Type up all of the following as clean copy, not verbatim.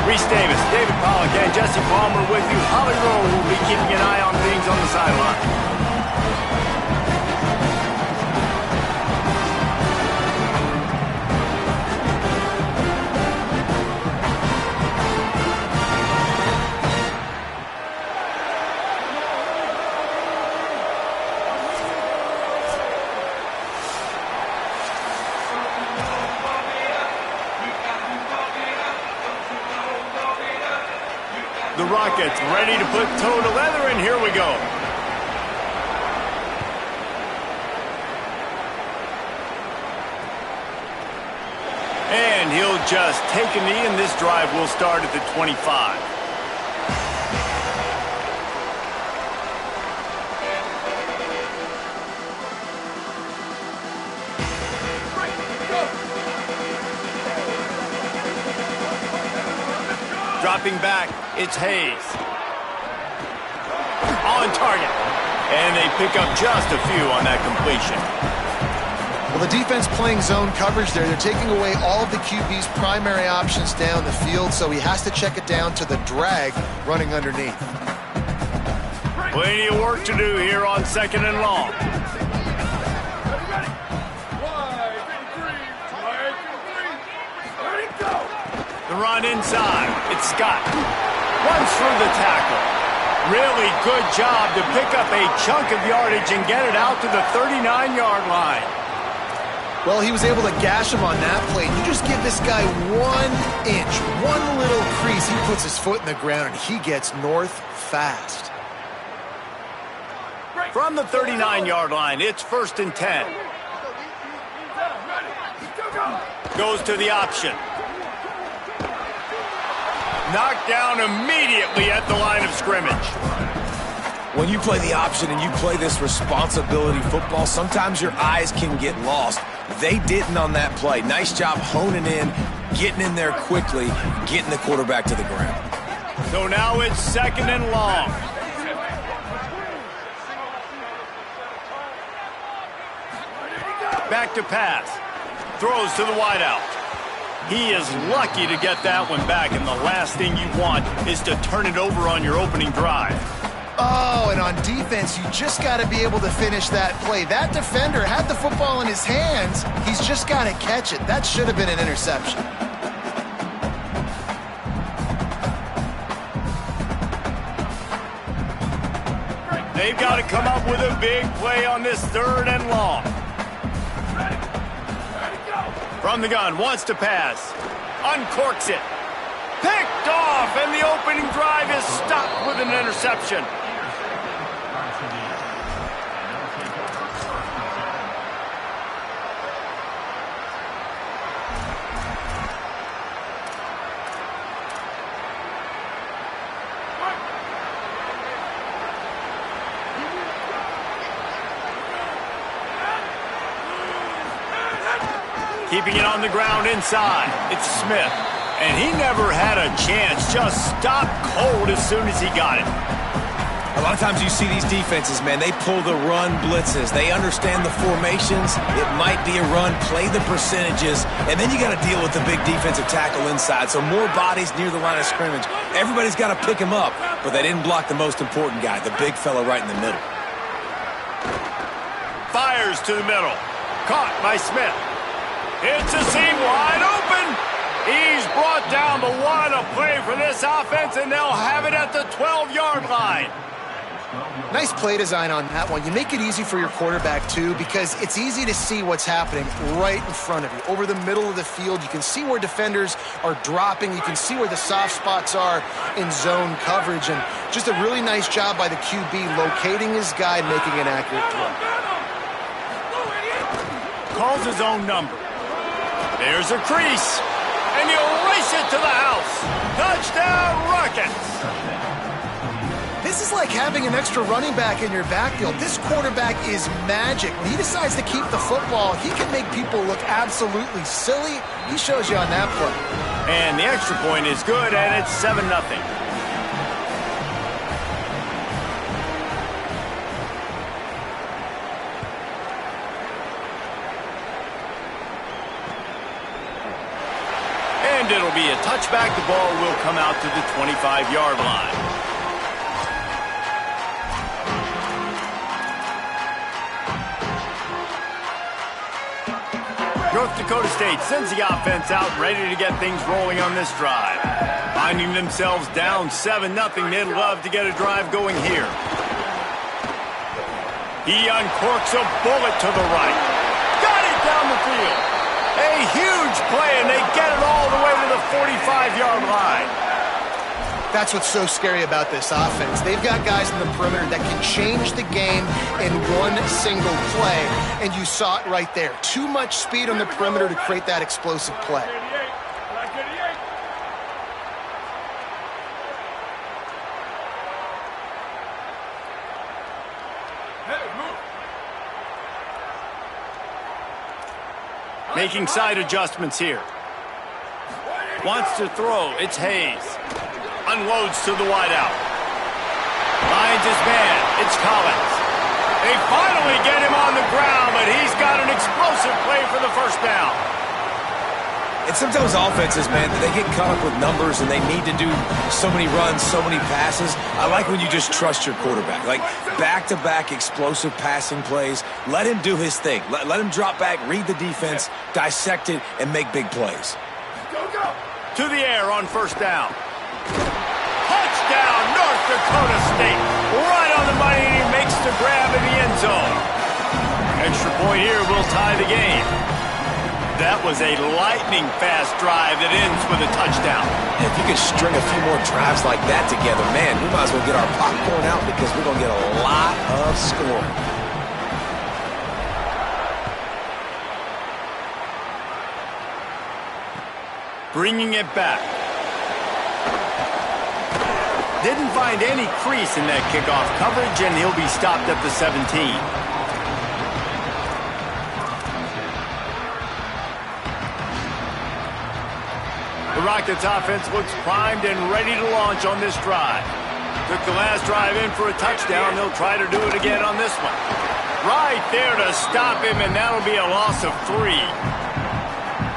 Reese Davis, David Pollock, and Jesse Palmer with you. Holly Rowe will be keeping an eye on things on the sideline. The Rockets ready to put toe to leather, and here we go. And he'll just take a knee, and this drive will start at the 25. Dropping back, it's Hayes. On target. And they pick up just a few on that completion. Well, the defense playing zone coverage there. They're taking away all of the QB's primary options down the field, so he has to check it down to the drag running underneath. Plenty of work to do here on 2nd and long. The run inside. It's Scott. Runs through the tackle. Really good job to pick up a chunk of yardage and get it out to the 39-yard line. Well, he was able to gash him on that play. You just give this guy 1 inch, one little crease. He puts his foot in the ground, and he gets north fast. From the 39-yard line, it's 1st and 10. Goes to the option. Knocked down immediately at the line of scrimmage. When you play the option and you play this responsibility football, sometimes your eyes can get lost. They didn't on that play. Nice job honing in, getting in there quickly, getting the quarterback to the ground. So now it's 2nd and long. Back to pass. Throws to the wideout. He is lucky to get that one back, and the last thing you want is to turn it over on your opening drive. Oh, and on defense, you just got to be able to finish that play. That defender had the football in his hands. He's just got to catch it. That should have been an interception. They've got to come up with a big play on this 3rd and long. From the gun, wants to pass. Uncorks it. Picked off, and the opening drive is stopped with an interception. Keeping it on the ground inside. It's Smith. And he never had a chance. Just stopped cold as soon as he got it. A lot of times you see these defenses, man, they pull the run blitzes. They understand the formations. It might be a run, play the percentages, and then you got to deal with the big defensive tackle inside. So more bodies near the line of scrimmage. Everybody's got to pick him up, but they didn't block the most important guy, the big fella right in the middle. Fires to the middle. Caught by Smith. It's a seam wide open. He's brought down, but what a play for this offense, and they'll have it at the 12-yard line. Nice play design on that one. You make it easy for your quarterback, too, because it's easy to see what's happening right in front of you. Over the middle of the field, you can see where defenders are dropping. You can see where the soft spots are in zone coverage, and just a really nice job by the QB locating his guy and making an accurate throw. Calls his own number. There's a crease, and he'll race it to the house. Touchdown, Rockets! This is like having an extra running back in your backfield. This quarterback is magic. When he decides to keep the football, he can make people look absolutely silly. He shows you on that play. And the extra point is good, and it's 7-0. And it'll be a touchback, the ball will come out to the 25-yard line. North Dakota State sends the offense out, ready to get things rolling on this drive. Finding themselves down 7-0, they'd love to get a drive going here. He uncorks a bullet to the right. Got it down the field. A huge play, and they get it all the way to the 45-yard line. That's what's so scary about this offense. They've got guys in the perimeter that can change the game in one single play, and you saw it right there. Too much speed on the perimeter to create that explosive play. Making side adjustments here. Wants to throw. It's Hayes. Unloads to the wideout. Finds his man. It's Collins. They finally get him on the ground, but he's got an explosive play for the first down. And sometimes offenses, man, they get caught up with numbers and they need to do so many runs, so many passes. I like when you just trust your quarterback. Like back-to-back explosive passing plays. Let him do his thing. Let him drop back, read the defense, dissect it, and make big plays. To the air on first down. Touchdown, North Dakota State. Right on the money, and he makes the grab in the end zone. Extra point here will tie the game. That was a lightning-fast drive that ends with a touchdown. If you could string a few more drives like that together, man, we might as well get our popcorn out because we're going to get a lot of scoring. Bringing it back. Didn't find any crease in that kickoff coverage, and he'll be stopped at the 17. The Rockets offense looks primed and ready to launch on this drive. Took the last drive in for a touchdown. They'll try to do it again on this one. Right there to stop him, and that'll be a loss of 3.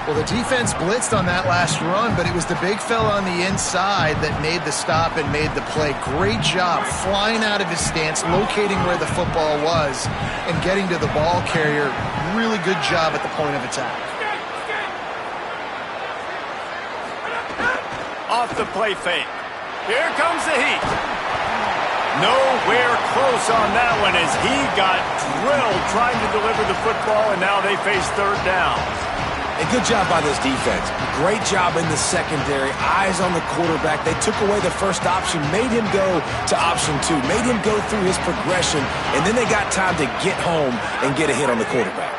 Well, the defense blitzed on that last run, but it was the big fella on the inside that made the stop and made the play. Great job flying out of his stance, locating where the football was, and getting to the ball carrier. Really good job at the point of attack. Off the play fake. Here comes the heat. Nowhere close on that one as he got drilled trying to deliver the football, and now they face third down. A good job by this defense. Great job in the secondary. Eyes on the quarterback. They took away the first option, made him go to option 2, made him go through his progression, and then they got time to get home and get a hit on the quarterback.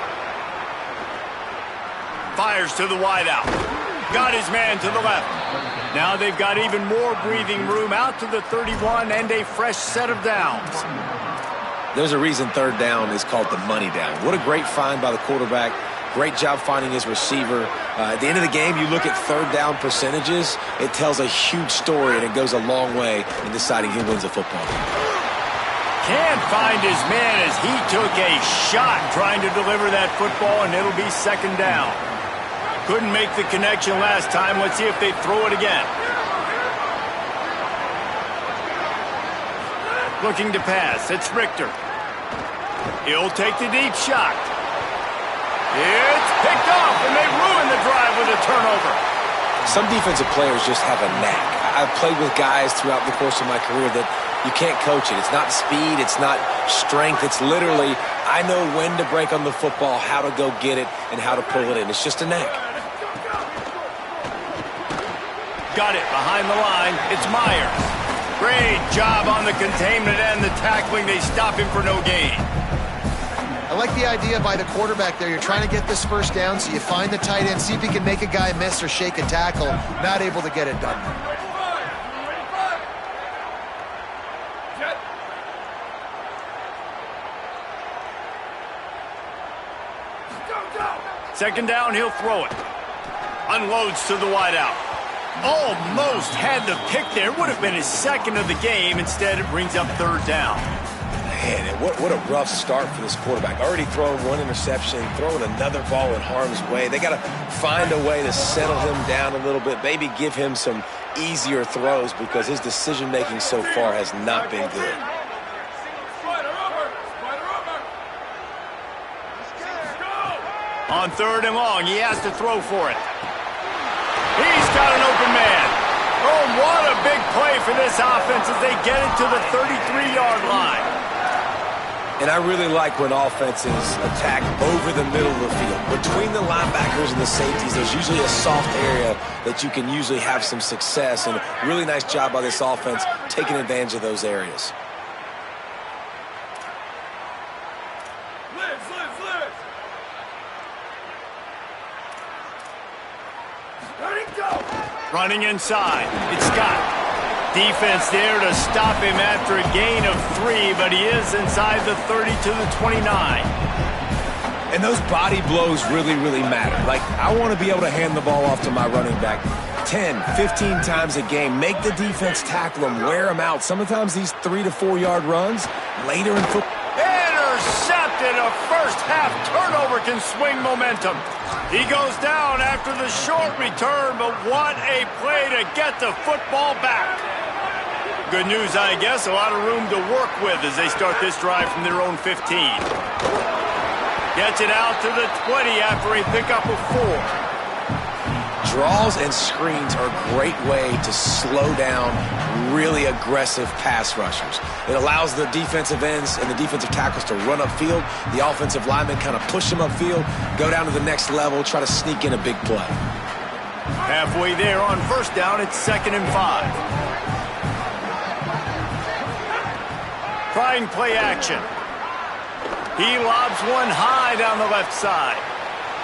Fires to the wideout. Got his man to the left. Now they've got even more breathing room out to the 31 and a fresh set of downs. There's a reason third down is called the money down. What a great find by the quarterback. Great job finding his receiver. At the end of the game, you look at third down percentages. It tells a huge story, and it goes a long way in deciding who wins a football game. Can't find his man as he took a shot trying to deliver that football, and it'll be second down. Couldn't make the connection last time. Let's see if they throw it again. Looking to pass. It's Richter. He'll take the deep shot. It's picked off, and they ruin the drive with a turnover. Some defensive players just have a knack. I've played with guys throughout the course of my career that you can't coach it. It's not speed. It's not strength. It's literally, I know when to break on the football, how to go get it, and how to pull it in. It's just a knack. Got it behind the line. It's Myers. Great job on the containment and the tackling. They stop him for no gain. I like the idea by the quarterback there. You're trying to get this first down, so you find the tight end, see if he can make a guy miss or shake a tackle. Not able to get it done. Second down, he'll throw it. Unloads to the wideout. Almost had the pick there. Would have been his second of the game. Instead, it brings up third down. Man, and what a rough start for this quarterback. Already throwing one interception, throwing another ball in harm's way. They got to find a way to settle him down a little bit, maybe give him some easier throws because his decision-making so far has not been good. On 3rd and long, he has to throw for it. He's got an open man. Oh, what a big play for this offense as they get it to the 33-yard line. And I really like when offenses attack over the middle of the field. Between the linebackers and the safeties, there's usually a soft area that you can usually have some success. And a really nice job by this offense taking advantage of those areas. Running inside, it's Scott. Defense there to stop him after a gain of 3, but he is inside the 30 to the 29. And those body blows really, really matter. Like, I want to be able to hand the ball off to my running back 10, 15 times a game. Make the defense tackle him, wear him out. Sometimes these 3 to 4 yard runs later in football. Intercepted. A first half turnover can swing momentum. He goes down after the short return, but what a play to get the football back. Good news, I guess, a lot of room to work with as they start this drive from their own 15. Gets it out to the 20 after a pickup of 4. Draws and screens are a great way to slow down really aggressive pass rushers. It allows the defensive ends and the defensive tackles to run upfield. The offensive linemen kind of push them upfield, go down to the next level, try to sneak in a big play. Halfway there on 1st down, it's 2nd and 5. Trying play action. He lobs one high down the left side.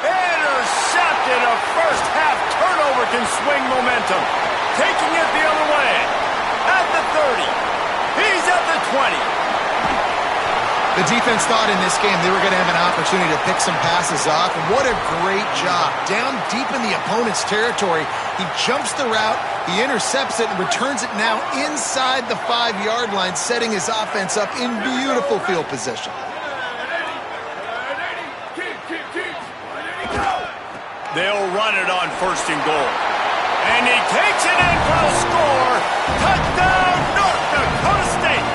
Intercepted. A first half turnover can swing momentum. Taking it the other way. At the 30. He's at the 20. The defense thought in this game they were going to have an opportunity to pick some passes off, and what a great job. Down deep in the opponent's territory, he jumps the route, he intercepts it, and returns it now inside the 5-yard line, setting his offense up in beautiful field position. They'll run it on 1st and goal. And he takes it in for a score. Touchdown, North Dakota State.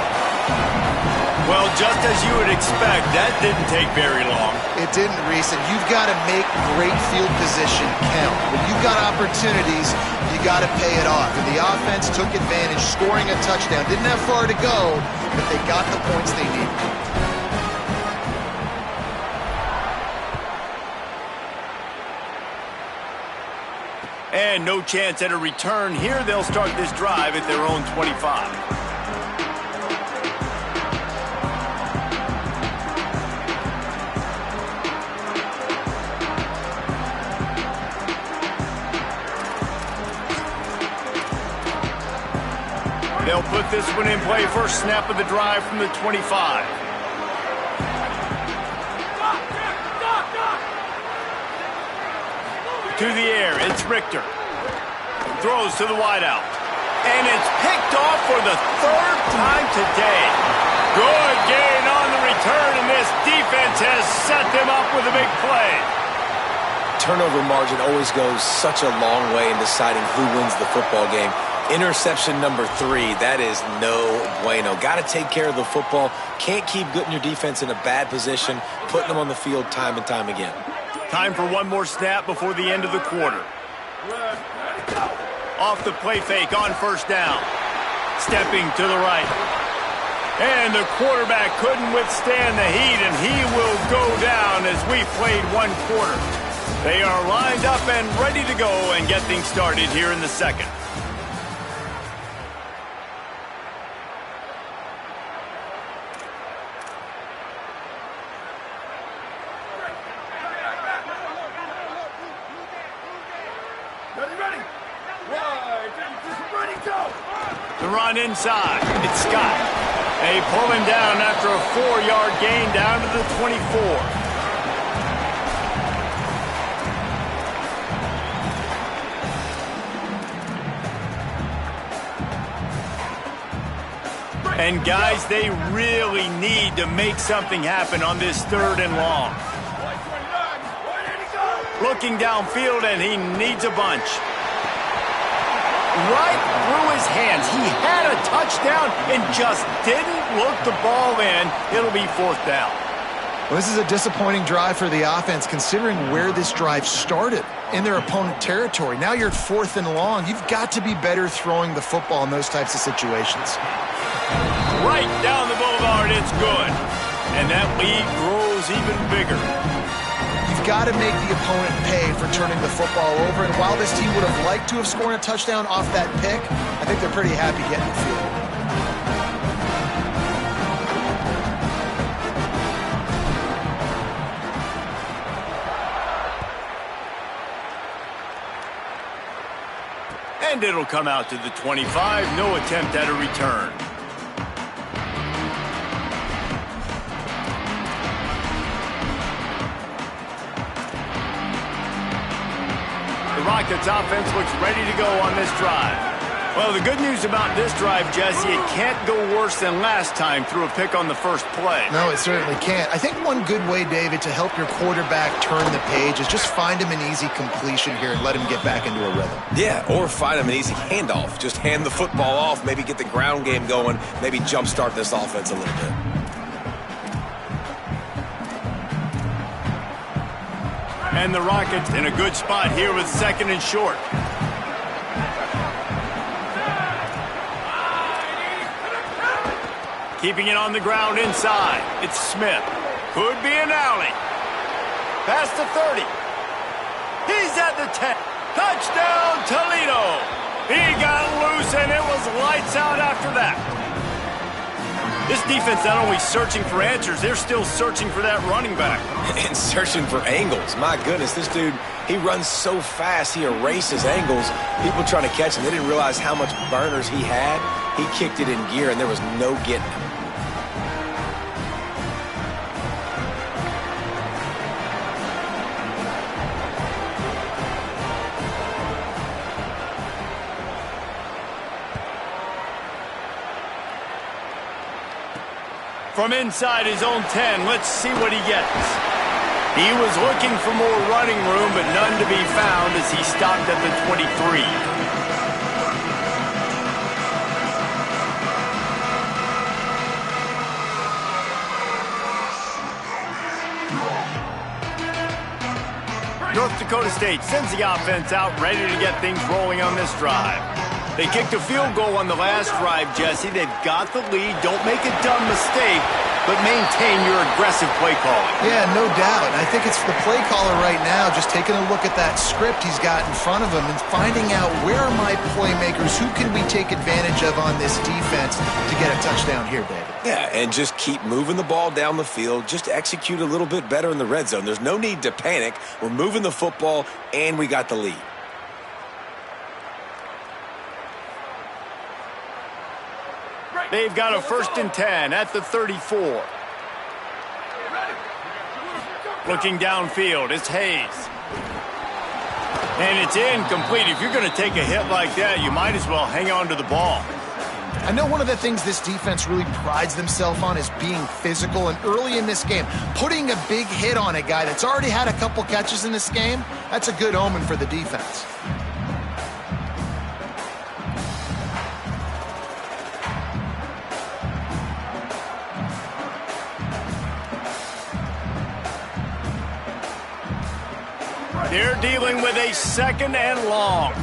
Well, just as you would expect, that didn't take very long. It didn't, Reese, and you've got to make great field position count. When you've got opportunities, you got to pay it off. And the offense took advantage, scoring a touchdown. Didn't have far to go, but they got the points they needed. And no chance at a return here. They'll start this drive at their own 25. They'll put this one in play. First snap of the drive from the 25. To the air, it's Richter. Throws to the wideout. And it's picked off for the 3rd time today. Good gain on the return, and this defense has set them up with a big play. Turnover margin always goes such a long way in deciding who wins the football game. Interception number 3, that is no bueno. Got to take care of the football. Can't keep putting your defense in a bad position, putting them on the field time and time again. Time for one more snap before the end of the quarter. Off the play fake on 1st down. Stepping to the right. And the quarterback couldn't withstand the heat, and he will go down as we played 1 quarter. They are lined up and ready to go and get things started here in the 2nd. The run inside. It's Scott. They pull him down after a 4-yard gain down to the 24. And, guys, they really need to make something happen on this 3rd and long. Looking downfield, and he needs a bunch. Right through his hands. He had a touchdown and just didn't look the ball in. It'll be 4th down. Well, this is a disappointing drive for the offense, considering where this drive started in their opponent territory. Now you're at 4th and long. You've got to be better throwing the football in those types of situations. Right down the boulevard, it's good. And that lead grows even bigger. You've got to make the opponent pay for turning the football over. And while this team would have liked to have scored a touchdown off that pick, I think they're pretty happy getting the field. And it'll come out to the 25. No attempt at a return. The Rockets offense looks ready to go on this drive. Well, the good news about this drive, Jesse, it can't go worse than last time through a pick on the first play. No, it certainly can't. I think one good way, David, to help your quarterback turn the page is just find him an easy completion here and let him get back into a rhythm. Yeah, or find him an easy handoff. Just hand the football off, maybe get the ground game going, maybe jumpstart this offense a little bit. And the Rockets in a good spot here with 2nd and short. Keeping it on the ground inside. It's Smith. Could be an alley. Past the 30. He's at the 10. Touchdown, Toledo. He got loose, and it was lights out after that. This defense not only searching for answers, they're still searching for that running back. And searching for angles. My goodness, this dude, he runs so fast, he erases angles. People trying to catch him, they didn't realize how much burners he had. He kicked it in gear, and there was no getting him. From inside his own 10, let's see what he gets. He was looking for more running room, but none to be found as he stopped at the 23. North Dakota State sends the offense out, ready to get things rolling on this drive. They kicked a field goal on the last drive, Jesse. They've got the lead. Don't make a dumb mistake, but maintain your aggressive play calling. Yeah, no doubt. I think it's the play caller right now just taking a look at that script he's got in front of him and finding out where are my playmakers, who can we take advantage of on this defense to get a touchdown here, David. Yeah, and just keep moving the ball down the field. Just execute a little bit better in the red zone. There's no need to panic. We're moving the football, and we got the lead. They've got a 1st and 10 at the 34. Looking downfield, it's Hayes. And it's incomplete. If you're going to take a hit like that, you might as well hang on to the ball. I know one of the things this defense really prides themselves on is being physical, and early in this game, putting a big hit on a guy that's already had a couple catches in this game, that's a good omen for the defense. They're dealing with a 2nd and long.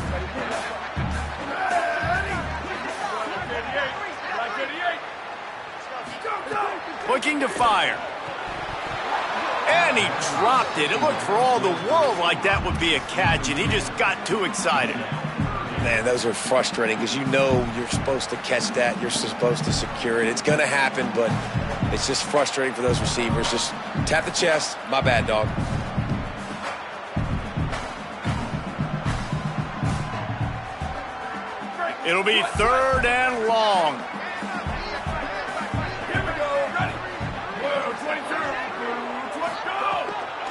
Looking to fire. And he dropped it. It looked for all the world like that would be a catch, and he just got too excited. Man, those are frustrating because you know you're supposed to catch that. You're supposed to secure it. It's going to happen, but it's just frustrating for those receivers. Just tap the chest. My bad, dog. It'll be 3rd and long.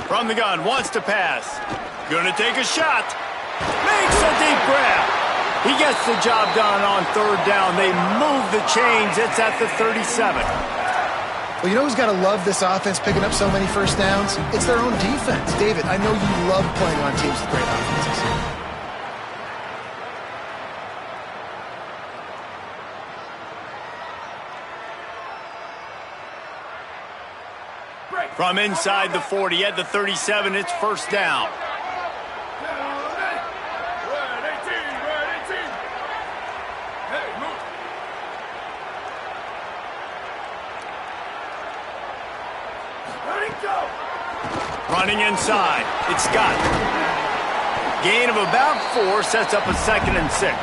From the gun, wants to pass. Gonna take a shot. Makes a deep grab. He gets the job done on third down. They move the chains. It's at the 37. Well, you know who's got to love this offense picking up so many first downs? It's their own defense. David, I know you love playing on teams with great offenses. From inside the 40 at the 37, it's first down. Running inside, it's Scott. Gain of about 4 sets up a 2nd and 6.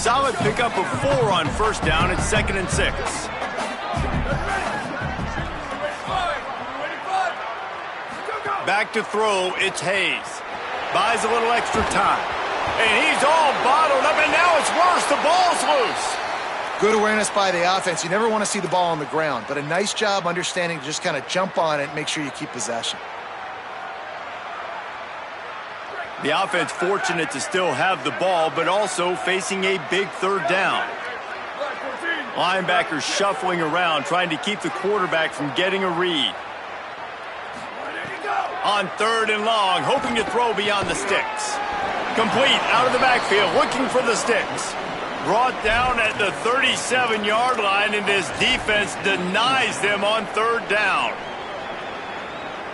Solid pickup of 4 on first down. It's 2nd and 6. Back to throw. It's Hayes. Buys a little extra time. And he's all bottled up, and now it's worse. The ball's loose. Good awareness by the offense. You never want to see the ball on the ground, but a nice job understanding to just kind of jump on it and make sure you keep possession. The offense fortunate to still have the ball, but also facing a big third down. Linebackers shuffling around, trying to keep the quarterback from getting a read. On third and long, hoping to throw beyond the sticks. Complete out of the backfield, looking for the sticks. Brought down at the 37-yard line, and this defense denies them on third down.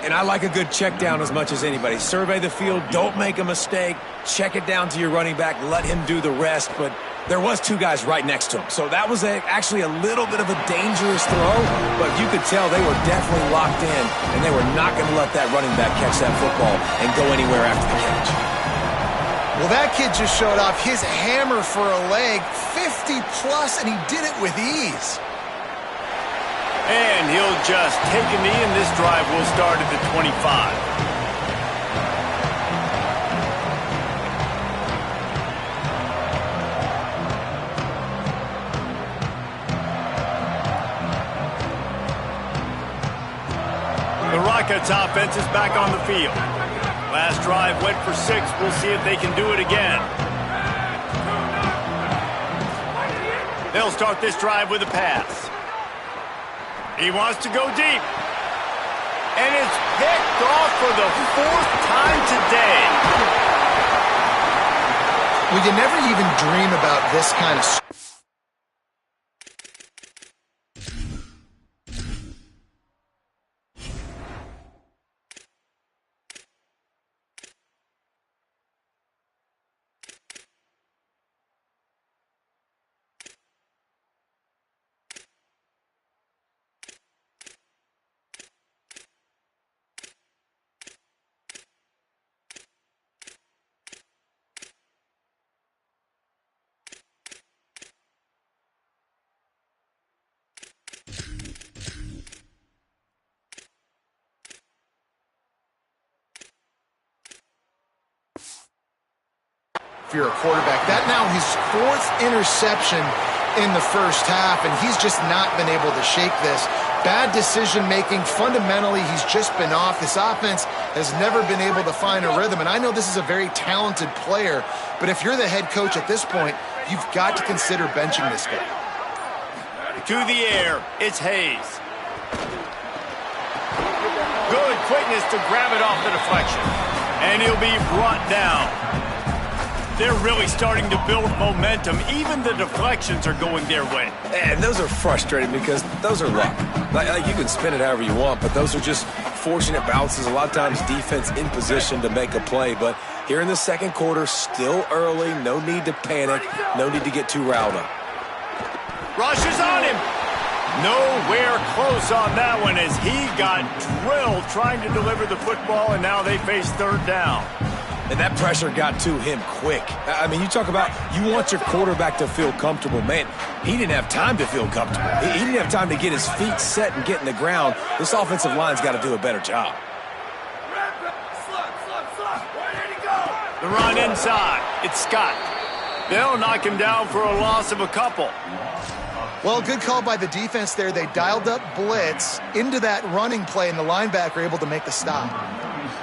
And I like a good check down as much as anybody. Survey the field, don't make a mistake, check it down to your running back, let him do the rest. But there was 2 guys right next to him. So that was actually a little bit of a dangerous throw, but you could tell they were definitely locked in, and they were not going to let that running back catch that football and go anywhere after the catch. Well, that kid just showed off his hammer for a leg, 50-plus, and he did it with ease. And he'll just take a knee, and this drive will start at the 25. The Rockets offense is back on the field. Last drive went for 6. We'll see if they can do it again. They'll start this drive with a pass. He wants to go deep. And it's picked off for the 4th time today. Well, you never even dream about this kind of... If you're a quarterback, that now his 4th interception in the first half, and he's just not been able to shake this. Bad decision-making. Fundamentally, he's just been off. This offense has never been able to find a rhythm, and I know this is a very talented player, but if you're the head coach at this point, you've got to consider benching this guy. To the air, it's Hayes. Good quickness to grab it off the deflection, and he'll be brought down. They're really starting to build momentum. Even the deflections are going their way. And those are frustrating because those are luck. Like you can spin it however you want, but those are just fortunate bounces. A lot of times defense in position to make a play. But here in the second quarter, still early, no need to panic, no need to get too riled up. Rush is on him. Nowhere close on that one as he got drilled trying to deliver the football, and now they face third down. And that pressure got to him quick. I mean, you talk about you want your quarterback to feel comfortable. Man, he didn't have time to feel comfortable. He didn't have time to get his feet set and get in the ground. This offensive line's got to do a better job. The run inside. It's Scott. They'll knock him down for a loss of a couple. Well, good call by the defense there. They dialed up blitz into that running play, and the linebacker able to make the stop.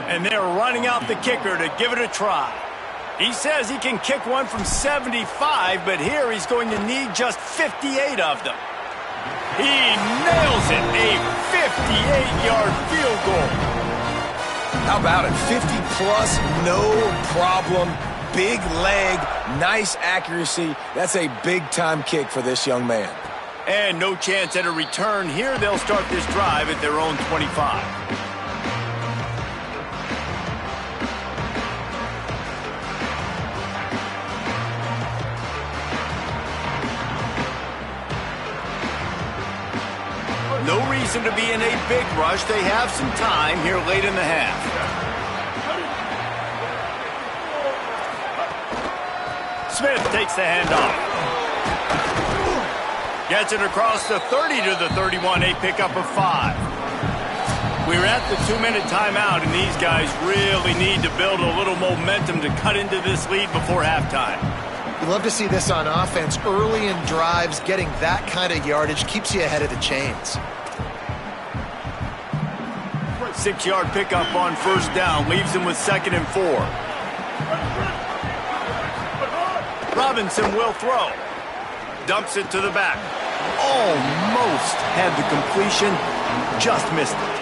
And they're running out the kicker to give it a try. He says he can kick one from 75, but here he's going to need just 58 of them. He nails it, a 58-yard field goal. How about it? 50-plus, no problem. Big leg, nice accuracy. That's a big-time kick for this young man. And no chance at a return here. They'll start this drive at their own 25. No reason to be in a big rush. They have some time here late in the half. Smith takes the handoff. Gets it across the 30 to the 31, a pickup of 5. We're at the 2-minute timeout, and these guys really need to build a little momentum to cut into this lead before halftime. You love to see this on offense. Early in drives, getting that kind of yardage keeps you ahead of the chains. 6-yard pickup on first down, leaves him with 2nd and 4. Robinson will throw. Dumps it to the back. Almost had the completion, just missed it.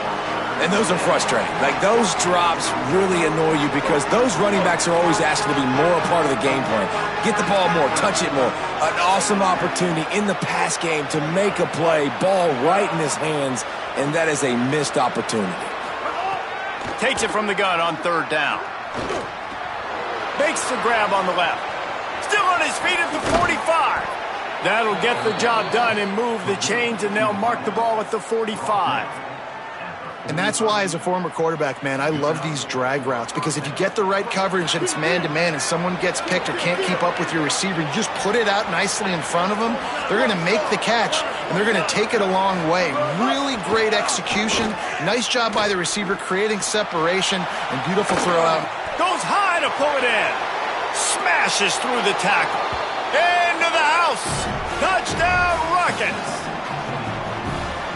And those are frustrating. Like, those drops really annoy you because those running backs are always asking to be more a part of the game plan. Get the ball more, touch it more. An awesome opportunity in the pass game to make a play, ball right in his hands, and that is a missed opportunity. Takes it from the gun on 3rd down. Makes the grab on the left. Still on his feet at the 45. That'll get the job done and move the chains, and they'll mark the ball at the 45. And that's why, as a former quarterback, man, I love these drag routes, because if you get the right coverage and it's man-to-man and someone gets picked or can't keep up with your receiver, you just put it out nicely in front of them, they're going to make the catch, and they're going to take it a long way. Really great execution. Nice job by the receiver creating separation, and beautiful throw out. Goes high to pull it in. Smashes through the tackle. Into the house. Touchdown, Rockets.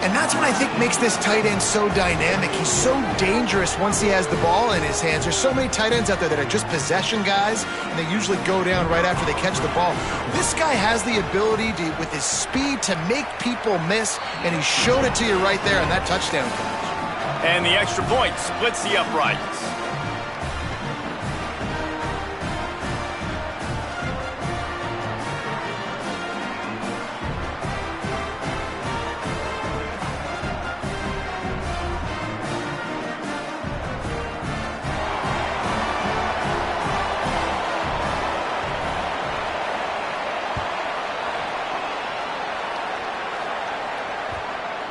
And that's what I think makes this tight end so dynamic. He's so dangerous once he has the ball in his hands. There's so many tight ends out there that are just possession guys, and they usually go down right after they catch the ball. This guy has the ability to, with his speed, to make people miss, and he showed it to you right there on that touchdown catch. And the extra point splits the uprights.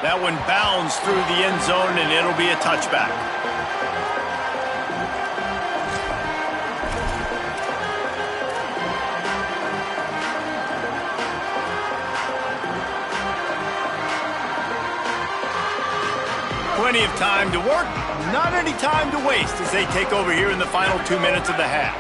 That one bounds through the end zone, and it'll be a touchback. Plenty of time to work, not any time to waste as they take over here in the final 2 minutes of the half.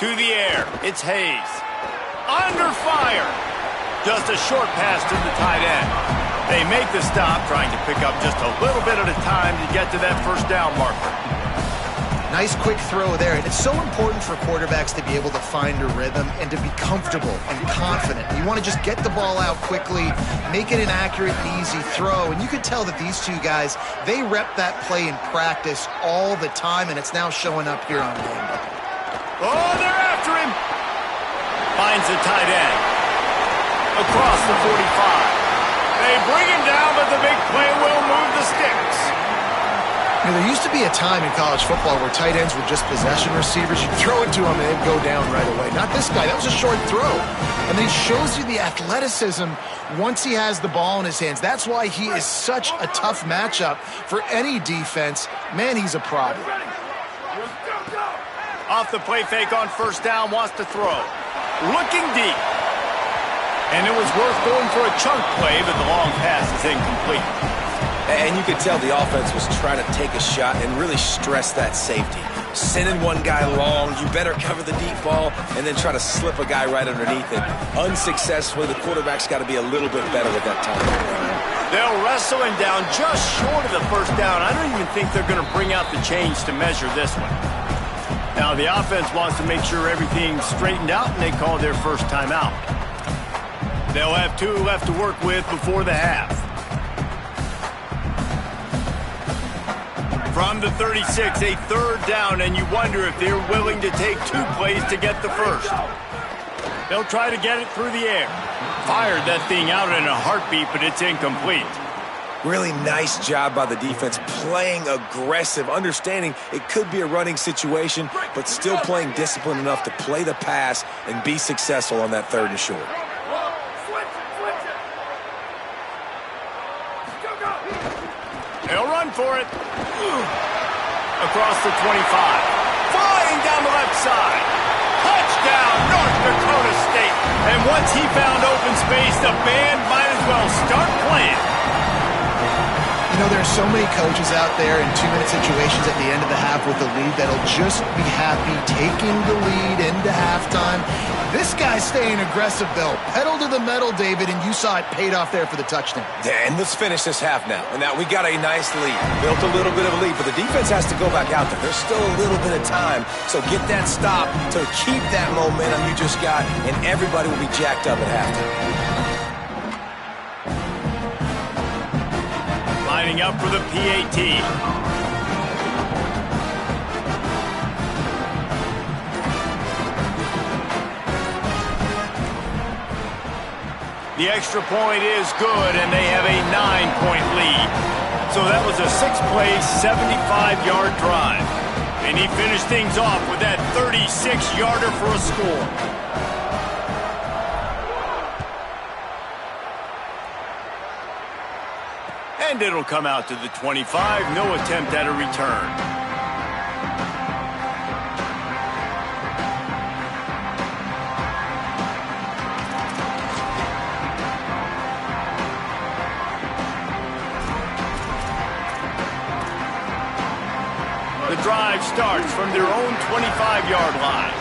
To the air, it's Hayes. Under fire. Just a short pass to the tight end. They make the stop, trying to pick up just a little bit at a time to get to that first down marker. Nice quick throw there. And it's so important for quarterbacks to be able to find a rhythm and to be comfortable and confident. You want to just get the ball out quickly, make it an accurate and easy throw. And you could tell that these two guys, they rep that play in practice all the time, and it's now showing up here on game day. Oh, they're after him. Finds the tight end. Across the 45. They bring him down, but the big play will move the sticks. You know, there used to be a time in college football where tight ends were just possession receivers. You'd throw it to them and they'd go down right away. Not this guy. That was a short throw. And then he shows you the athleticism once he has the ball in his hands. That's why he is such a tough matchup for any defense. Man, he's a problem. Off the play fake on first down, wants to throw. Looking deep. And it was worth going for a chunk play, but the long pass is incomplete. And you could tell the offense was trying to take a shot and really stress that safety. Sending one guy long, you better cover the deep ball, and then try to slip a guy right underneath it. Unsuccessfully, the quarterback's got to be a little bit better with that time. They'll wrestle him down just short of the first down. I don't even think they're going to bring out the chains to measure this one. Now, the offense wants to make sure everything's straightened out, and they call their first timeout. They'll have 2 left to work with before the half. From the 36, a third down, and you wonder if they're willing to take 2 plays to get the first. They'll try to get it through the air. Fired that thing out in a heartbeat, but it's incomplete. Really nice job by the defense, playing aggressive, understanding it could be a running situation, but still playing disciplined enough to play the pass and be successful on that 3rd and short. They'll run for it. Across the 25. Flying down the left side. Touchdown, North Dakota State. And once he found open space, the band might as well start playing. You know, there are so many coaches out there in 2-minute situations at the end of the half with the lead that'll just be happy taking the lead into halftime. This guy's staying aggressive, Bill. Pedal to the metal, David, and you saw it paid off there for the touchdown. Yeah, and let's finish this half now. And now we got a nice lead. Built a little bit of a lead, but the defense has to go back out there. There's still a little bit of time. So get that stop to keep that momentum you just got, and everybody will be jacked up at halftime. Lining up for the PAT. The extra point is good, and they have a 9-point lead. So that was a 6-play, 75-yard drive. And he finished things off with that 36-yarder for a score. And it'll come out to the 25. No attempt at a return. The drive starts from their own 25-yard line.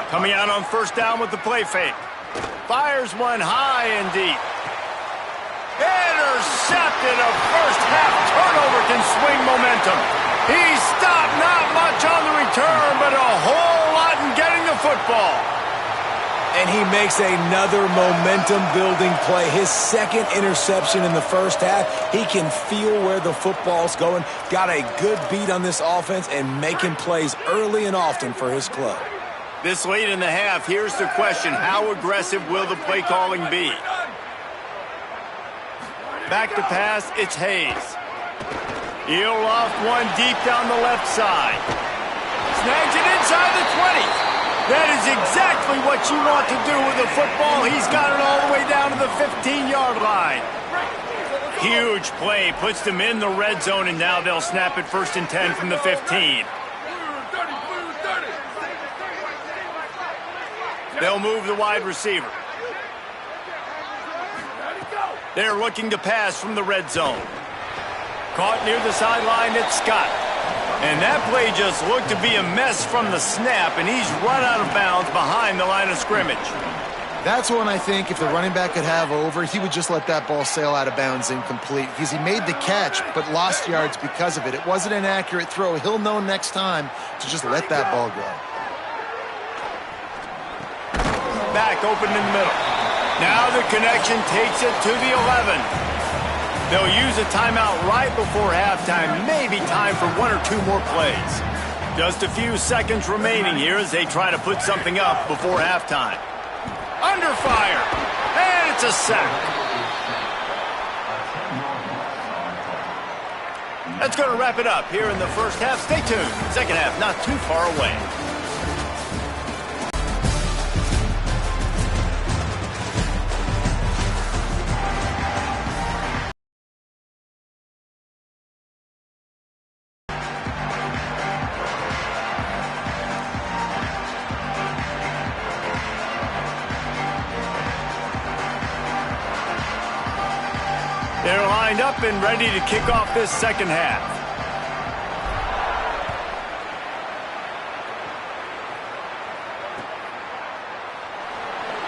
Coming out on first down with the play fake. Fires one high and deep. Intercepted. A first half turnover can swing momentum. He stopped, not much on the return, but a whole lot in getting the football. And he makes another momentum-building play. His 2nd interception in the first half. He can feel where the football's going. Got a good beat on this offense and making plays early and often for his club. This late in the half, here's the question. How aggressive will the play calling be? Back to pass, it's Hayes. He'll loft one deep down the left side. Snags it inside the 20. That is exactly what you want to do with the football. He's got it all the way down to the 15-yard line. Huge play, puts them in the red zone, and now they'll snap it 1st and 10 from the 15. They'll move the wide receiver. They're looking to pass from the red zone. Caught near the sideline, it's Scott. And that play just looked to be a mess from the snap, and he's run out of bounds behind the line of scrimmage. That's one I think if the running back could have over, he would just let that ball sail out of bounds incomplete because he made the catch but lost yards because of it. It wasn't an accurate throw. He'll know next time to just let that ball go. Back open in the middle. Now the connection takes it to the 11. They'll use a timeout right before halftime. Maybe time for 1 or 2 more plays. Just a few seconds remaining here as they try to put something up before halftime. Under fire. And it's a sack. That's going to wrap it up here in the first half. Stay tuned. Second half not too far away. lined up and ready to kick off this second half.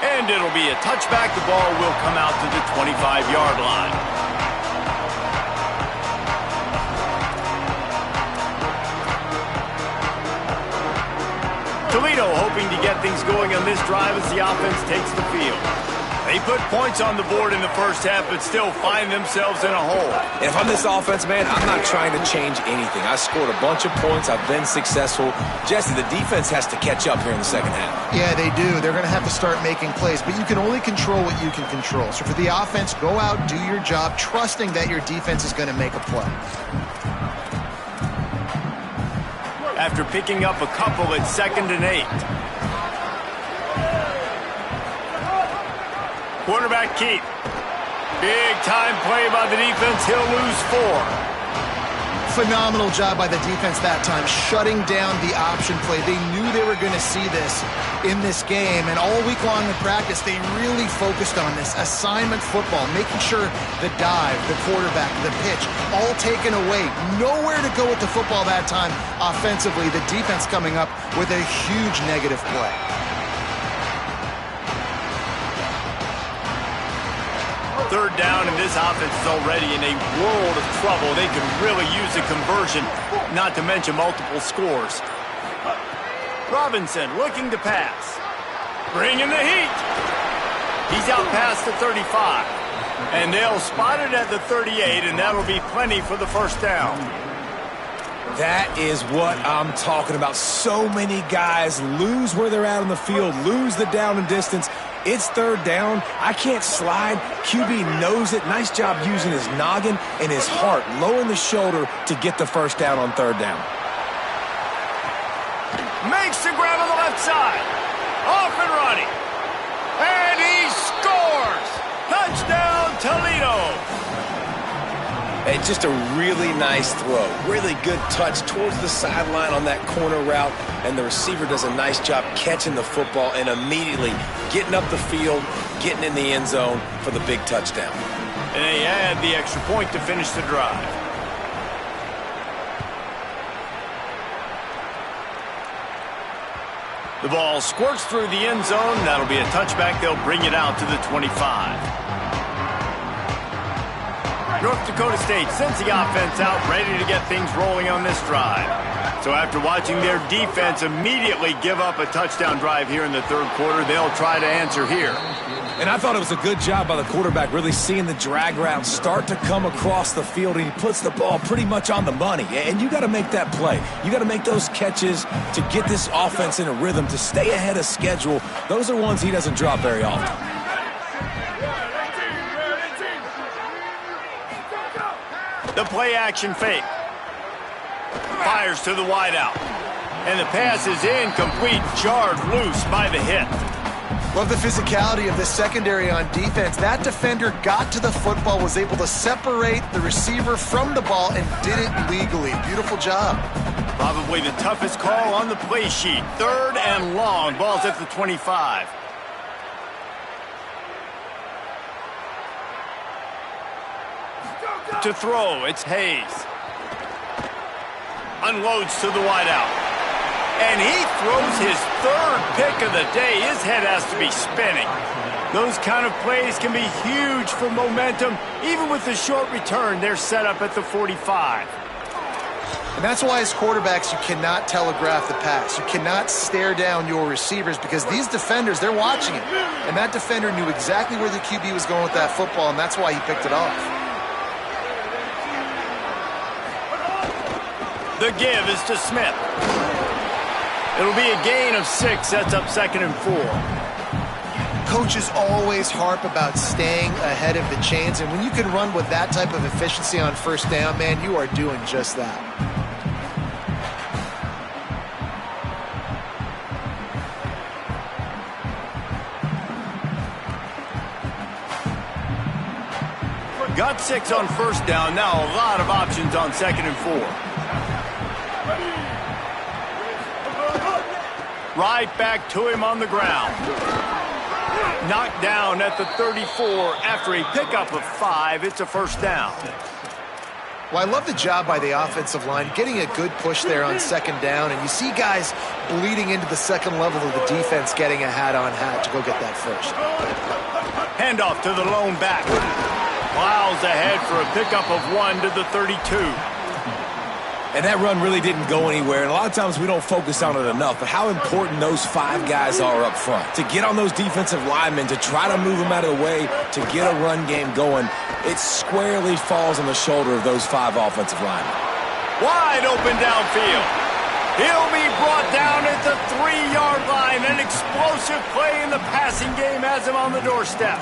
And it'll be a touchback. The ball will come out to the 25-yard line. Toledo hoping to get things going on this drive as the offense takes the field. They put points on the board in the first half, but still find themselves in a hole. And if I'm this offense, man, I'm not trying to change anything. I scored a bunch of points. I've been successful. Jesse, the defense has to catch up here in the second half. Yeah, they do. They're going to have to start making plays, but you can only control what you can control. So for the offense, go out, do your job, trusting that your defense is going to make a play. After picking up a couple, it's 2nd and 8. Quarterback keep. Big time play by the defense. He'll lose 4. Phenomenal job by the defense that time, shutting down the option play. They knew they were going to see this in this game, and all week long in practice, they really focused on this assignment football, making sure the dive, the quarterback, the pitch, all taken away. Nowhere to go with the football that time offensively. The defense coming up with a huge negative play. Third down, and this offense is already in a world of trouble. They could really use a conversion, not to mention multiple scores. Robinson looking to pass. Bringing the heat. He's out past the 35. And they'll spot it at the 38, and that'll be plenty for the first down. That is what I'm talking about. So many guys lose where they're at on the field, lose the down and distance. It's third down. I can't slide. QB knows it. Nice job using his noggin and his heart, lowering the shoulder to get the first down on third down. Makes the grab on the left side. Off and running. And he scores! Touchdown, Toledo! It's just a really nice throw. Really good touch towards the sideline on that corner route, and the receiver does a nice job catching the football and immediately getting up the field, getting in the end zone for the big touchdown. And they add the extra point to finish the drive. The ball squirts through the end zone. That'll be a touchback. They'll bring it out to the 25. North Dakota State sends the offense out, ready to get things rolling on this drive. So after watching their defense immediately give up a touchdown drive here in the third quarter, they'll try to answer here. And I thought it was a good job by the quarterback, really seeing the drag route start to come across the field, and he puts the ball pretty much on the money. And you got to make that play. You got to make those catches to get this offense in a rhythm, to stay ahead of schedule. Those are ones he doesn't drop very often. The play action fake. Fires to the wideout. And the pass is incomplete, jarred loose by the hit. Love the physicality of the secondary on defense. That defender got to the football, was able to separate the receiver from the ball, and did it legally. Beautiful job. Probably the toughest call on the play sheet. 3rd and long. Ball's at the 25. To throw, it's Hayes. Unloads to the wideout. And he throws his 3rd pick of the day. His head has to be spinning. Those kind of plays can be huge for momentum. Even with the short return, they're set up at the 45. And that's why as quarterbacks, you cannot telegraph the pass. You cannot stare down your receivers, because these defenders, they're watching it. And that defender knew exactly where the QB was going with that football, and that's why he picked it off. The give is to Smith. It'll be a gain of 6. Sets up 2nd and 4. Coaches always harp about staying ahead of the chains, and when you can run with that type of efficiency on first down, man, you are doing just that. Got 6 on first down. Now a lot of options on 2nd and 4. Right back to him on the ground. Knocked down at the 34 after a pickup of 5. It's a first down. Well, I love the job by the offensive line, getting a good push there on second down, and you see guys bleeding into the second level of the defense getting a hat-on-hat to go get that first. Handoff to the lone back. Miles ahead for a pickup of 1 to the 32. And that run really didn't go anywhere, and a lot of times we don't focus on it enough, but how important those 5 guys are up front. To get on those defensive linemen, to try to move them out of the way, to get a run game going, it squarely falls on the shoulder of those 5 offensive linemen. Wide open downfield. He'll be brought down at the 3-yard line. An explosive play in the passing game has him on the doorstep.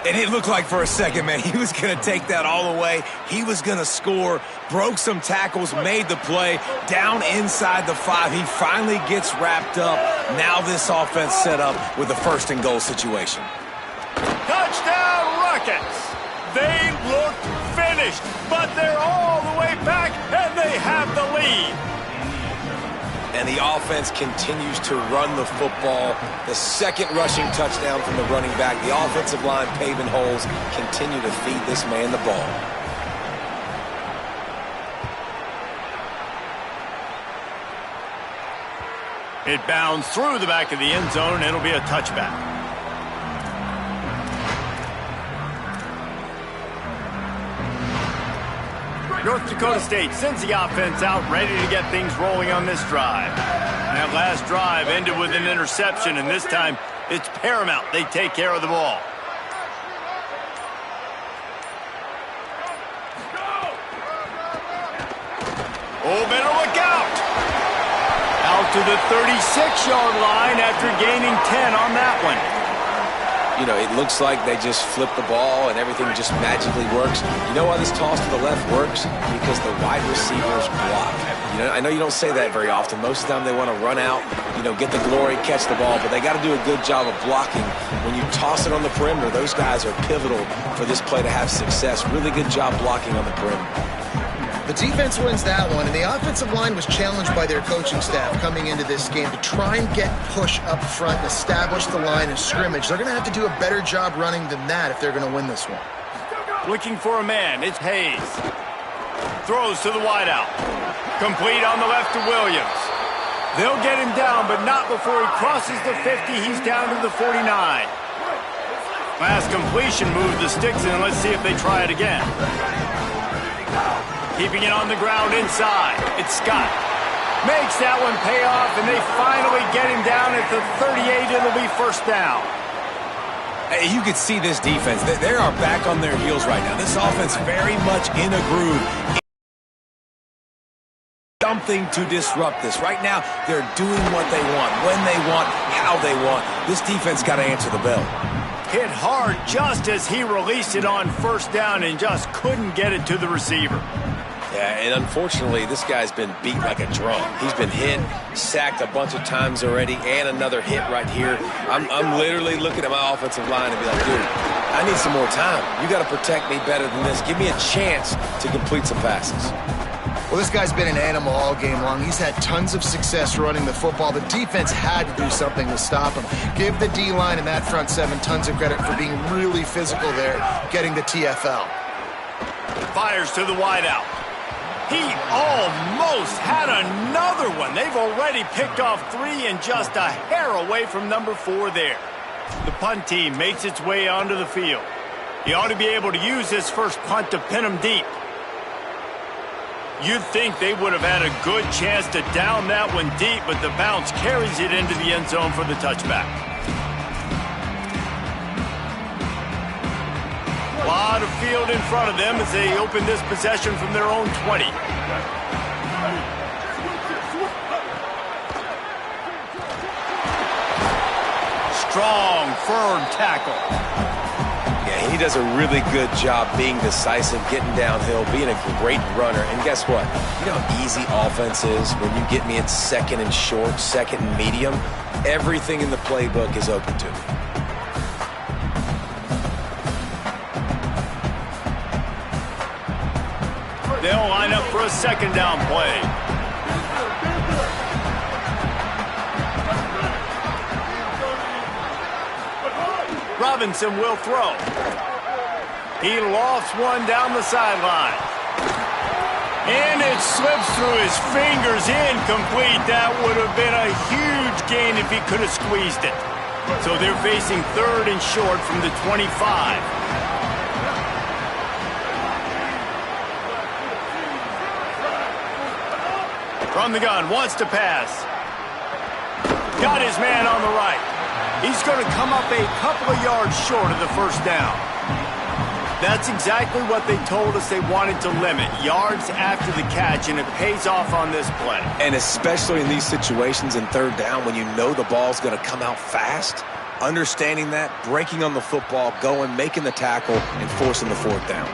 And it looked like for a second, man, he was going to take that all the way. He was going to score, broke some tackles, made the play, down inside the 5. He finally gets wrapped up. Now this offense set up with a first-and-goal situation. Touchdown, Rockets! They look finished, but they're all the way back, and they have the lead. And the offense continues to run the football. The second rushing touchdown from the running back. The offensive line paving holes continue to feed this man the ball. It bounds through the back of the end zone, and it'll be a touchback. North Dakota State sends the offense out, ready to get things rolling on this drive. And that last drive ended with an interception, and this time it's paramount they take care of the ball. Oh, better look out! Out to the 36-yard line after gaining 10 on that one. You know, it looks like they just flip the ball and everything just magically works. You know why this toss to the left works? Because the wide receivers block. You know, I know you don't say that very often. Most of the time they want to run out, you know, get the glory, catch the ball, but they got to do a good job of blocking. When you toss it on the perimeter, those guys are pivotal for this play to have success. Really good job blocking on the perimeter. The defense wins that one, and the offensive line was challenged by their coaching staff coming into this game to try and get push up front and establish the line of scrimmage. They're going to have to do a better job running than that if they're going to win this one. Looking for a man, it's Hayes. Throws to the wideout. Complete on the left to Williams. They'll get him down, but not before he crosses the 50. He's down to the 49. Last completion moved the sticks in, and let's see if they try it again. Keeping it on the ground inside. It's Scott. Makes that one pay off, and they finally get him down at the 38. It'll be first down. Hey, you can see this defense. They are back on their heels right now. This offense very much in a groove. Something to disrupt this. Right now, they're doing what they want, when they want, how they want. This defense got to answer the bell. Hit hard just as he released it on first down and just couldn't get it to the receiver. Yeah, and unfortunately, this guy's been beat like a drum. He's been hit, sacked a bunch of times already, and another hit right here. I'm literally looking at my offensive line and be like, dude, I need some more time. You got to protect me better than this. Give me a chance to complete some passes. Well, this guy's been an animal all game long. He's had tons of success running the football. The defense had to do something to stop him. Give the D-line and that front seven tons of credit for being really physical there, getting the TFL. Fires to the wideout. He almost had another one. They've already picked off 3 and just a hair away from number 4 there. The punt team makes its way onto the field. He ought to be able to use this first punt to pin him deep. You'd think they would have had a good chance to down that one deep, but the bounce carries it into the end zone for the touchback. A lot of field in front of them as they open this possession from their own 20. Strong, firm tackle. Yeah, he does a really good job being decisive, getting downhill, being a great runner. And guess what? You know how easy offense is when you get me in second and short, second and medium? Everything in the playbook is open to me. They'll line up for a second down play. Robinson will throw. He lofts one down the sideline. And it slips through his fingers, incomplete. That would have been a huge gain if he could have squeezed it. So they're facing 3rd and short from the 25. From the gun, wants to pass. Got his man on the right. He's going to come up a couple of yards short of the first down. That's exactly what they told us they wanted to limit, yards after the catch, and it pays off on this play. And especially in these situations in 3rd down when you know the ball's going to come out fast, understanding that, breaking on the football, going, making the tackle, and forcing the 4th down.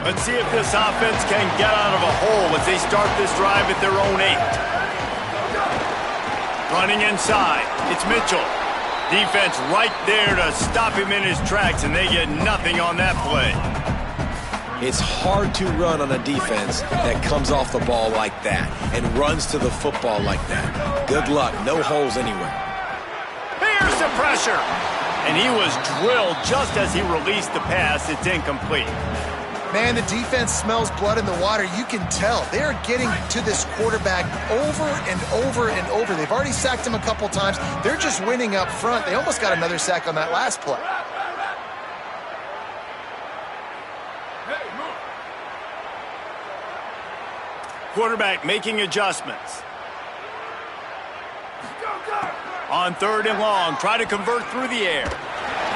Let's see if this offense can get out of a hole as they start this drive at their own 8. Running inside, it's Mitchell. Defense right there to stop him in his tracks, and they get nothing on that play. It's hard to run on a defense that comes off the ball like that and runs to the football like that. Good luck, no holes anywhere. Here's the pressure. And he was drilled just as he released the pass. It's incomplete. Man, the defense smells blood in the water. You can tell. They are getting to this quarterback over and over and over. They've already sacked him a couple times. They're just winning up front. They almost got another sack on that last play. Quarterback making adjustments. On 3rd and long, try to convert through the air.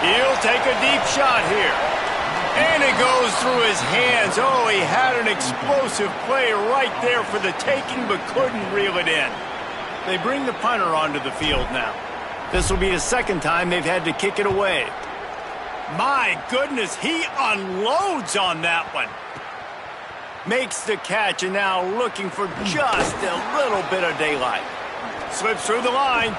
He'll take a deep shot here. And it goes through his hands. Oh, he had an explosive play right there for the taking, but couldn't reel it in. They bring the punter onto the field now. This will be the 2nd time they've had to kick it away. My goodness, he unloads on that one. Makes the catch, and now looking for just a little bit of daylight. Slips through the line.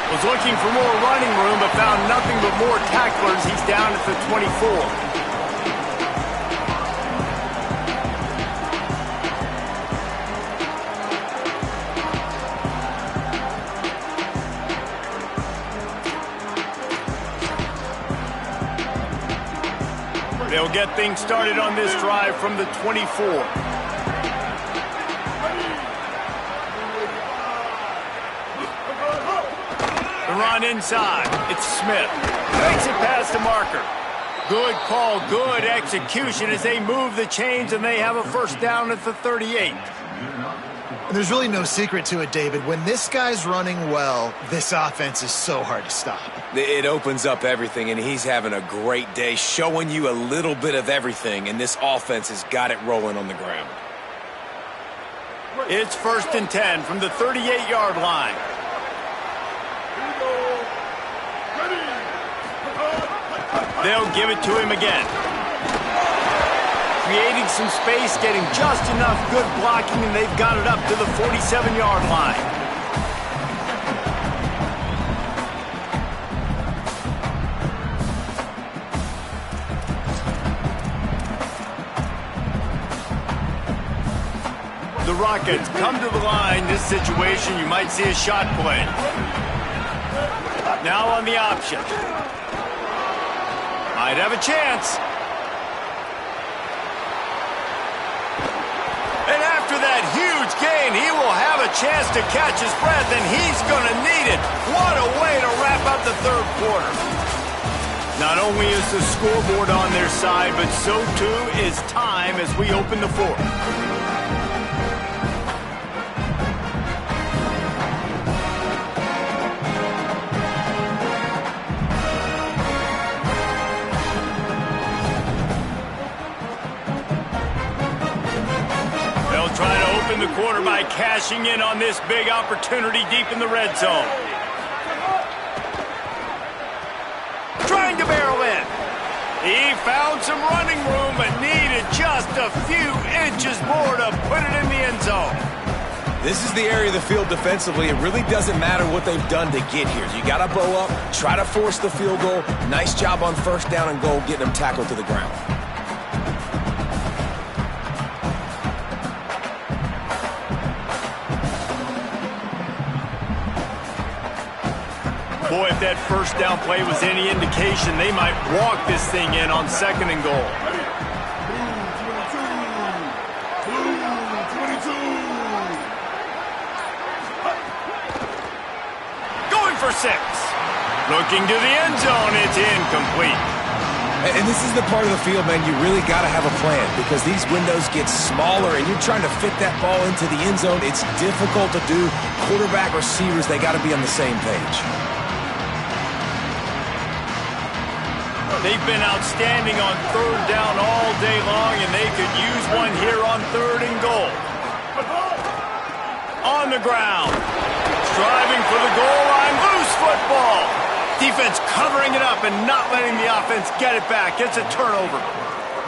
Was looking for more running room, but found nothing but more tacklers. He's down at the 24. They'll get things started on this drive from the 24. Run inside. It's Smith. Makes it past the marker. Good call, good execution as they move the chains, and they have a 1st down at the 38. And there's really no secret to it, David. When this guy's running well, this offense is so hard to stop. It opens up everything, and he's having a great day, showing you a little bit of everything, and this offense has got it rolling on the ground. It's 1st and 10 from the 38-yard line. They'll give it to him again. Creating some space, getting just enough good blocking, and they've got it up to the 47-yard line. The Rockets come to the line. This situation, you might see a shot play. Now on the option. Might have a chance. And after that huge gain, he will have a chance to catch his breath, and he's going to need it. What a way to wrap up the 3rd quarter. Not only is the scoreboard on their side, but so too is time as we open the 4th. Try to open the quarter by cashing in on this big opportunity deep in the red zone. Trying to barrel in. He found some running room, but needed just a few inches more to put it in the end zone. This is the area of the field defensively. It really doesn't matter what they've done to get here. You got to bow up, try to force the field goal. Nice job on first down and goal, getting them tackled to the ground. Boy, if that first down play was any indication, they might walk this thing in on second and goal. Going for 6. Looking to the end zone. It's incomplete. And this is the part of the field, man, you really got to have a plan because these windows get smaller and you're trying to fit that ball into the end zone. It's difficult to do. Quarterback, receivers, they got to be on the same page. They've been outstanding on third down all day long, and they could use one here on third and goal. On the ground. Striving for the goal line. Loose football. Defense covering it up and not letting the offense get it back. Gets a turnover.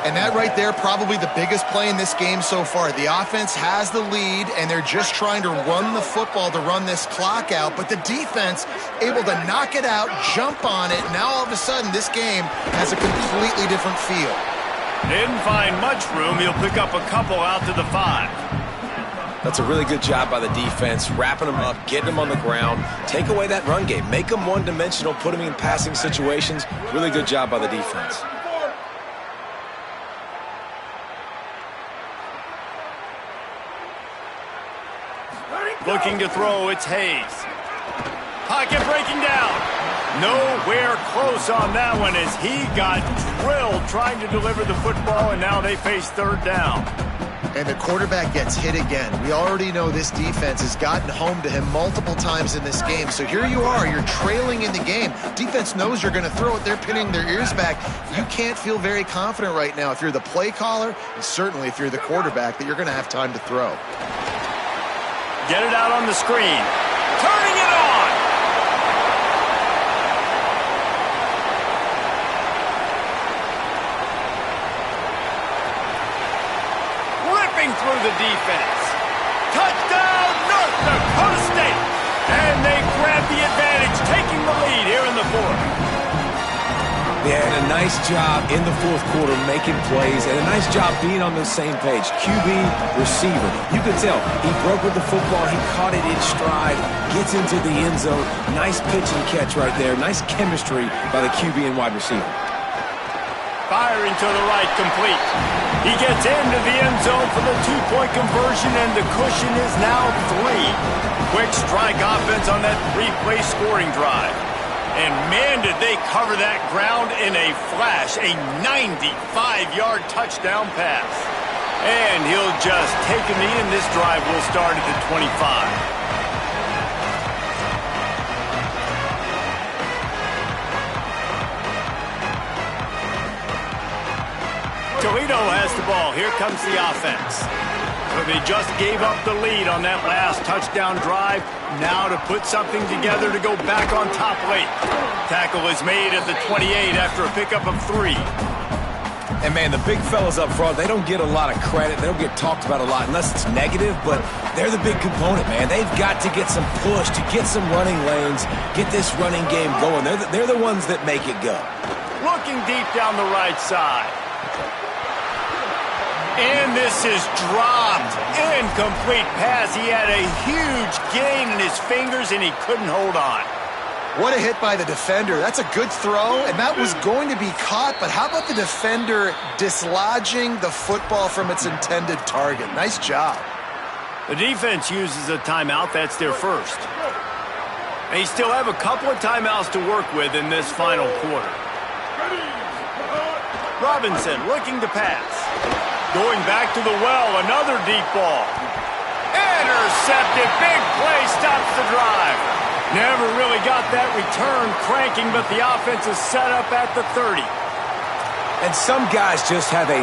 And that right there, probably the biggest play in this game so far. The offense has the lead, and they're just trying to run the football to run this clock out. But the defense able to knock it out, jump on it. Now all of a sudden, this game has a completely different feel. Didn't find much room. He'll pick up a couple out to the 5. That's a really good job by the defense, wrapping them up, getting them on the ground. Take away that run game. Make them one-dimensional, put them in passing situations. Really good job by the defense. Looking to throw, it's Hayes. Pocket breaking down. Nowhere close on that one as he got drilled trying to deliver the football, and now they face third down. And the quarterback gets hit again. We already know this defense has gotten home to him multiple times in this game. So here you are, you're trailing in the game. Defense knows you're going to throw it. They're pinning their ears back. You can't feel very confident right now if you're the play caller, and certainly if you're the quarterback, that you're going to have time to throw. Get it out on the screen. Turning it on. Ripping through the defense. Touchdown, North Dakota State. And they grab the advantage, taking the lead here in the fourth. Yeah, and a nice job in the fourth quarter making plays, and a nice job being on the same page. QB, receiver. You could tell he broke with the football. He caught it in stride, gets into the end zone. Nice pitch and catch right there. Nice chemistry by the QB and wide receiver. Firing to the right, complete. He gets into the end zone for the two-point conversion, and the cushion is now 3. Quick strike offense on that 3-play scoring drive. And man, did they cover that ground in a flash. A 95-yard touchdown pass. And he'll just take a knee, and this drive will start at the 25. Toledo has the ball. Here comes the offense. So they just gave up the lead on that last touchdown drive. Now to put something together to go back on top late. Tackle is made at the 28 after a pickup of 3. And, man, the big fellas up front, they don't get a lot of credit. They don't get talked about a lot unless it's negative, but they're the big component, man. They've got to get some push, to get some running lanes, get this running game going. They're the ones that make it go. Looking deep down the right side. And this is dropped. Incomplete pass. He had a huge gain in his fingers, and he couldn't hold on. What a hit by the defender. That's a good throw, and that was going to be caught, but how about the defender dislodging the football from its intended target? Nice job. The defense uses a timeout. That's their first. They still have a couple of timeouts to work with in this final quarter. Robinson looking to pass. Going back to the well, another deep ball. Intercepted, big play, stops the drive. Never really got that return cranking, but the offense is set up at the 30. And some guys just have a